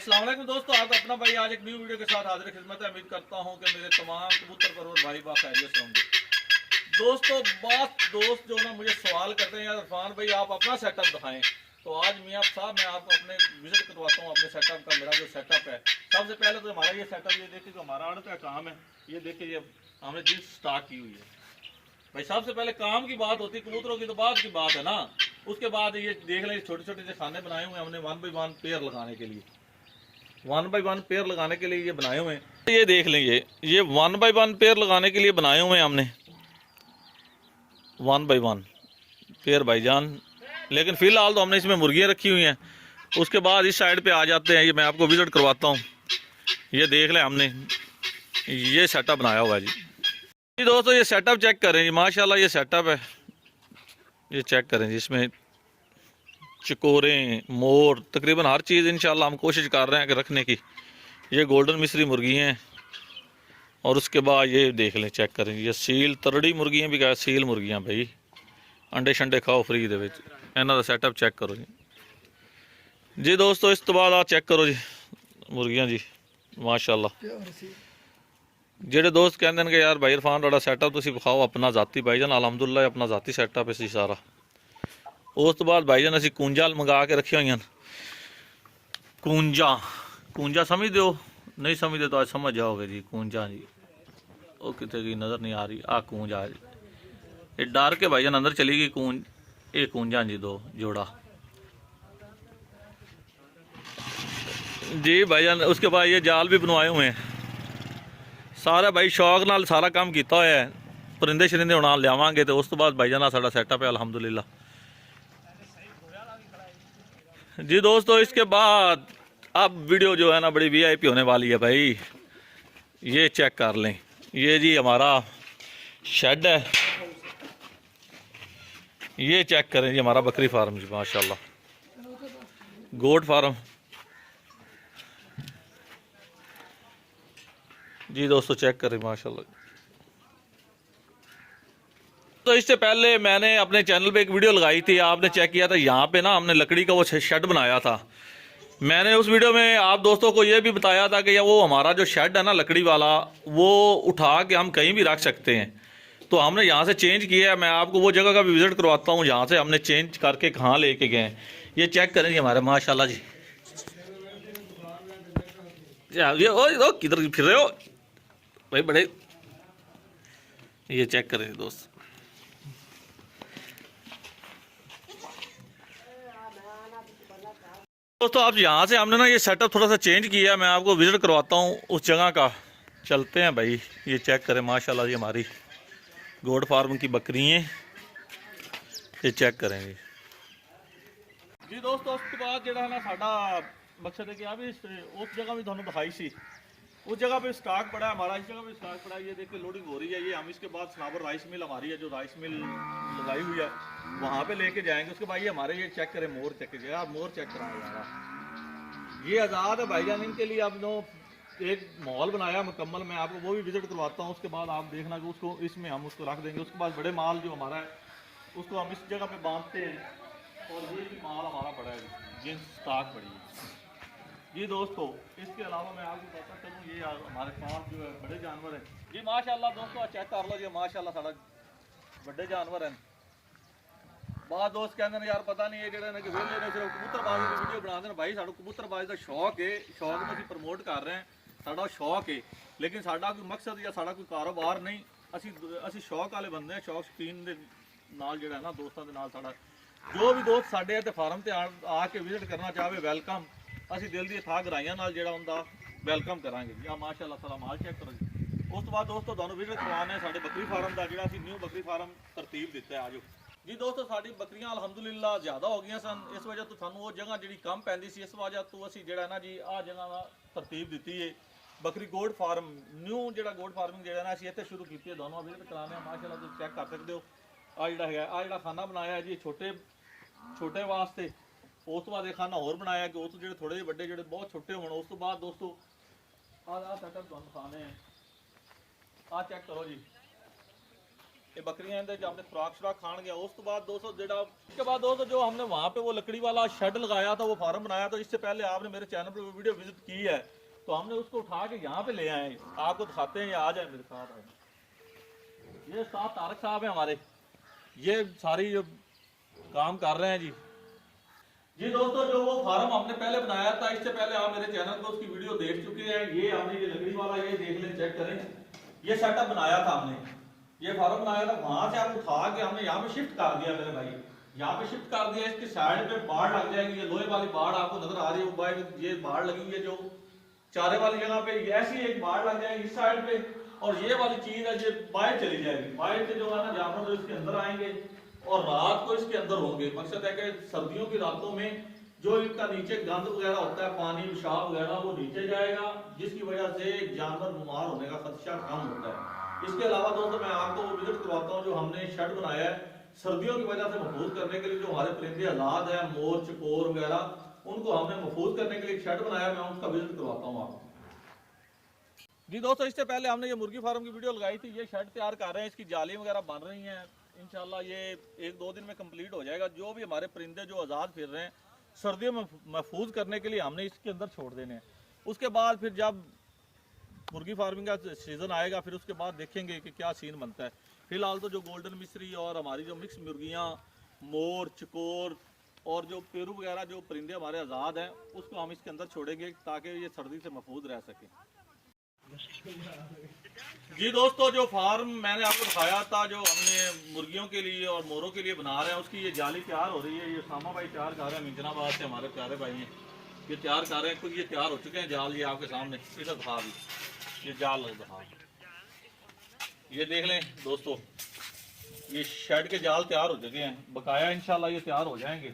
अस्सलाम वालेकुम दोस्तों, आपका अपना भाई आज एक न्यू वीडियो के साथ हाजिर खिदमत है। उम्मीद करता हूं कि मेरे तमाम कबूतर पर और भाई बाखैरियत से होंगे। दोस्तों दोस्त जो ना मुझे सवाल करते हैं, यार इरफान भाई आप अपना सेटअप दिखाएं। तो आज मियां साहब मैं आपको अपने विजिट करवाता हूँ अपने सेटअप का। मेरा जो सेटअप है, सबसे पहले तो हमारा ये सेटअप, ये देखिए जो हमारा आड़त का काम है, ये देखिए ये हमने जींस स्टार्ट की हुई है। भाई सबसे पहले काम की बात होती है, कबूतरों की तो बाद की बात है ना। उसके बाद ये देख लें, छोटे छोटे से खाने बनाए हुए हमने 1 बाई 1 पेयर लगाने के लिए। 1 बाई 1 पेयर लगाने के लिए ये बनाए हुए हैं। ये देख लें, ये 1 बाई 1 पेयर लगाने के लिए बनाए हुए हैं हमने 1 बाई 1 पेयर भाईजान। लेकिन फिलहाल तो हमने इसमें मुर्गियाँ रखी हुई हैं। उसके बाद इस साइड पे आ जाते हैं, ये मैं आपको विजिट करवाता हूँ। ये देख लें, हमने ये सेटअप बनाया हुआ है जी दोस्तों। ये सेटअप चेक करें जी, माशाल्लाह ये सेटअप है। ये चेक करें जी, इसमें चकोरे मोर तकरीबन हर चीज़ इंशाल्लाह हम कोशिश कर रहे हैं कि रखने की। ये गोल्डन मिस्री मुर्गी हैं। और उसके बाद ये देख लें, चेक करें, ये सील तरड़ी मुर्गियाँ भी कहा, सील मुर्गियाँ भाई अंडे शंडे खाओ फ्री दे विच। इन्हां दा सैटअप चेक करो जी दोस्तों। इस तो बाद आ चेक करो जी मुर्गियाँ जी, माशाल्लाह। ਜਿਹੜੇ ਦੋਸਤ ਕਹਿੰਦੇ ਨੇ ਕਿ ਯਾਰ ਭਾਈ ਇਰਫਾਨ ਤੁਹਾਡਾ ਸੈਟਅਪ ਤੁਸੀਂ ਵਿਖਾਓ ਆਪਣਾ ਜ਼ਾਤੀ ਭਾਈਜਾਨ, ਅਲਹਮਦੁਲਿਲਾ ਆਪਣਾ ਜ਼ਾਤੀ ਸੈਟਅਪ ਹੈ ਸੀ ਸਾਰਾ। ਉਸ ਤੋਂ ਬਾਅਦ ਭਾਈਜਾਨ ਅਸੀਂ ਕੂੰਜਾਂ ਮੰਗਾ ਕੇ ਰੱਖੀਆਂ ਹੋਈਆਂ। ਕੂੰਜਾਂ ਸਮਝਦੇ ਹੋ? नहीं समझते तो आज समझ जाओगे जी। कूंजा जी वो कितने की नज़र नहीं आ रही। आ कूंज आज ये डार के भाईजान अंदर चली गई कूंज। ये कूंजा जी दो जोड़ा जी भाईजान। उसके बाद ये जाल भी बनवाए हुए हैं सारा भाई शौक नाल सारा काम किया हुआ है। परिंदे शरिंदे हुण लियावांगे तो उस तो बाद भाईजान साड़ा सैटअप है अल्हम्दुलिल्लाह जी दोस्तों। इसके बाद अब वीडियो जो है ना बड़ी वीआईपी होने वाली है भाई। ये चेक कर लें, ये जी हमारा शेड है। ये चेक करें जी हमारा बकरी फार्म जी, माशाल्लाह गोट फार्म जी दोस्तों। चेक करें माशाल्लाह। तो इससे पहले मैंने अपने चैनल पे एक वीडियो लगाई थी, आपने चेक किया था। यहाँ पे ना हमने लकड़ी का वो शेड बनाया था। मैंने उस वीडियो में आप दोस्तों को ये भी बताया था कि वो हमारा जो शेड है ना लकड़ी वाला, वो उठा के हम कहीं भी रख सकते हैं। तो हमने यहाँ से चेंज किया है। मैं आपको वो जगह का भी विज़िट करवाता हूँ जहाँ से हमने चेंज करके कहाँ लेके गए। ये चेक करेंगे हमारे माशाल्लाह जी। ये ओ किधर फिर रहे हो भाई बड़े। ये चेक करेंगे दोस्त। दोस्तों आप यहाँ से हमने ना ये सेटअप थोड़ा सा चेंज किया है। मैं आपको विज़िट करवाता हूँ उस जगह का। चलते हैं भाई। ये चेक करें माशाल्लाह जी हमारी गोट फार्म की बकरियाँ। ये चेक करेंगे जी दोस्तों। उसके बाद जो है ना साडा मकसद है कि अभी उस जगह भी थोड़ा दिखाई सी। उस जगह पे स्टॉक पड़ा है हमारा, इस जगह पे स्टॉक पड़ा है। ये देखिए लोडिंग हो रही है। ये हम इसके बाद सनाबर राइस मिल हमारी है, जो राइस मिल लगाई हुई है, वहाँ पे लेके जाएंगे। उसके बाद ये हमारे ये चेक करें मोर चेक कीजिए यार, मोर चेक कराएं यार। ये आज़ाद है भाईजान, इनके लिए अब नो एक माहौल बनाया मुकम्मल। मैं आपको वो भी विजिट करवाता हूँ। उसके बाद आप देखना कि उसको इसमें हम उसको रख देंगे। उसके बाद बड़े माल जो हमारा है उसको हम इस जगह पे बांधते हैं। और ये भी माल हमारा बड़ा है, जींस स्टॉक बड़ी है जी दोस्तों। इसके अलावा मैं आपको बताता चलूँ, ये हमारे पास जो है बड़े जानवर हैं जी माशाल्लाह। दोस्तों चेक कर लो जी माशाल्लाह सारा बड़े जानवर हैं। बाद दोस्त कहते हैं यार पता नहीं है जो कि वेले ने सिर्फ कबूतरबाजी की वीडियो बनाते हैं। भाई साढ़े कबूतरबाजी का शौक है, शौक में असीं प्रमोट कर रहे हैं। साढ़ा शौक है, लेकिन साढ़ा कोई मकसद या साढ़ा कोई कारोबार नहीं। असीं शौक वाले बंदे हैं। शौक शौकीन दे नाल जिहड़ा ना दोस्तों के नाल साढ़ा जो भी दोस्त साढ़े इत्थे फार्म ते आके विजिट करना चाहे वेलकम। ਅਸੀਂ ਦਿਲ ਦੀ ਥਾਂ ਗਰਾਈਆਂ ਨਾਲ ਜਿਹੜਾ ਹੁੰਦਾ ਵੈਲਕਮ ਕਰਾਂਗੇ ਜੀ। ਆ ਮਾਸ਼ਾਅੱਲਾ ਸਾਰਾ ਮਾਲ ਚੈੱਕ ਕਰੋ ਜੀ। ਉਸ ਤੋਂ ਬਾਅਦ ਦੋਸਤੋ ਤੁਹਾਨੂੰ ਵਿਜ਼ਿਟ ਕਰਵਾਉਣਾ ਹੈ ਸਾਡੇ ਬੱਕਰੀ ਫਾਰਮ ਦਾ, ਜਿਹੜਾ ਅਸੀਂ ਨਿਊ ਬੱਕਰੀ ਫਾਰਮ ਤਰਤੀਬ ਦਿੱਤਾ ਹੈ। ਆਜੋ ਜੀ ਦੋਸਤੋ। ਸਾਡੀ ਬੱਕਰੀਆਂ ਅਲਹਮਦੁਲਿਲਾ ਜ਼ਿਆਦਾ ਹੋ ਗਈਆਂ ਸਨ। ਇਸ ਵਜ੍ਹਾ ਤੋਂ ਸਾਨੂੰ ਉਹ ਜਗ੍ਹਾ ਜਿਹੜੀ ਕਮ ਪੈਂਦੀ ਸੀ, ਇਸ ਵਜ੍ਹਾ ਤੋਂ ਅਸੀਂ ਜਿਹੜਾ ਨਾ ਜੀ ਆ ਜਗ੍ਹਾ ਦਾ ਤਰਤੀਬ ਦਿੱਤੀ ਹੈ। ਬੱਕਰੀ ਗੋਟ ਫਾਰਮ ਨਿਊ ਜਿਹੜਾ ਗੋਟ ਫਾਰਮਿੰਗ ਜਿਹੜਾ ਨਾ ਅਸੀਂ ਇੱਥੇ ਸ਼ੁਰੂ ਕੀਤੀ ਹੈ। ਦੋਨੋਂ ਵਿਜ਼ਿਟ ਕਰਾਉਣੇ ਆ ਮਾਸ਼ਾਅੱਲਾ, ਤੁਸੀਂ ਚੈੱਕ ਕਰ ਸਕਦੇ ਹੋ। ਆ ਜਿਹੜਾ ਹੈਗਾ ਆ ਜਿਹੜਾ ਖਾਨਾ ਬਣਾਇਆ ਹੈ ਜੀ ਛੋਟੇ ਵਾਸਤੇ। उस तो बाद एक खाना होर बनाया कि उस जो थोड़े जे बड़े जो बहुत छोटे होने। उस तो बाद दोस्तों आ सेटअप तुहानूं दिखाने आ चेक करो जी। ये बकरियां जो आपने खुराक शुराक खान गया। उस तो बाद दोस्तों उसके बाद दोस्तों जो हमने वहाँ पे वो लकड़ी वाला शेड लगाया था, वो फार्म बनाया था, इससे पहले आपने मेरे चैनल पर वीडियो विजिट की है, तो हमने उसको उठा के यहाँ पे ले आए, आपको दिखाते हैं। ये आ जाए मेरे साथ आए। ये साथ तारक साहब हैं हमारे, ये सारी जो काम कर रहे हैं जी। जी दोस्तों, जो वो फार्म हमने पहले बनाया था, इससे पहले आप मेरे चैनल पर उसकी वीडियो देख चुके हैं। ये हमने ये लकड़ी वाला, ये देख लें, चेक करें, ये सेटअप बनाया था हमने, ये फार्म बनाया था। वहां से आप उठा के हमने यहाँ पे शिफ्ट कर दिया मेरे भाई, यहाँ पे शिफ्ट कर दिया। इसकी साइड पे बाढ़ लग जाएगी, ये लोहे वाली बाढ़ आपको नजर आ रही है, ये बाढ़ लगी हुई है जो चारे वाली जगह पे, ऐसी एक बाढ़ लग जाएगी इस साइड पे, और ये वाली चीज है ये बाहर चली जाएगी। बाहर से जो है ना जानवर जो इसके अंदर आएंगे और रात को इसके अंदर होंगे। मकसद है कि सर्दियों की रातों में जो इनका नीचे गंद वगैरह होता है, पानी पेशाब वगैरह, वो नीचे जाएगा, जिसकी वजह से जानवर बीमार होने का खदशा कम होता है। इसके अलावा दोस्तों मैं आपको वो विजिट करवाता हूँ जो हमने शेड बनाया है सर्दियों की वजह से महफूज करने के लिए। जो हमारे परिंदे आजाद है, मोर चकोर वगैरह, उनको हमने महफूज करने के लिए एक शेड बनाया, मैं उसका विजिट करवाता हूँ आपको। जी दोस्तों, इससे पहले हमने ये मुर्गी फार्म की वीडियो लगाई थी, ये शेड तैयार कर रहे हैं, इसकी जाली वगैरह बन रही हैं। इंशाल्लाह ये 1-2 दिन में कंप्लीट हो जाएगा। जो भी हमारे परिंदे जो आज़ाद फिर रहे हैं, सर्दियों में महफूज करने के लिए हमने इसके अंदर छोड़ देने हैं। उसके बाद फिर जब मुर्गी फार्मिंग का सीज़न आएगा, फिर उसके बाद देखेंगे कि क्या सीन बनता है। फिलहाल तो जो गोल्डन मिस्री और हमारी जो मिक्स मुर्गियाँ, मोर चकोर और जो पेरू वगैरह जो परिंदे हमारे आज़ाद हैं, उसको हम इसके अंदर छोड़ेंगे ताकि ये सर्दी से महफूज रह सकें। जी दोस्तों, जो फार्म मैंने आपको दिखाया था जो हमने मुर्गियों के लिए और मोरों के लिए बना रहे हैं, उसकी ये जाली तैयार हो रही है। ये सामा भाई तैयार कर रहे हैं, मिंजनाबाद से हमारे प्यारे भाई हैं, ये तैयार कर रहे हैं। कुछ ये तैयार हो चुके हैं जाल, ये आपके सामने इधर दिखा दी, ये जाल दिखा, ये देख लें दोस्तों, ये शेड के जाल तैयार हो चुके हैं, बकाया इंशाल्लाह ये तैयार हो जाएंगे।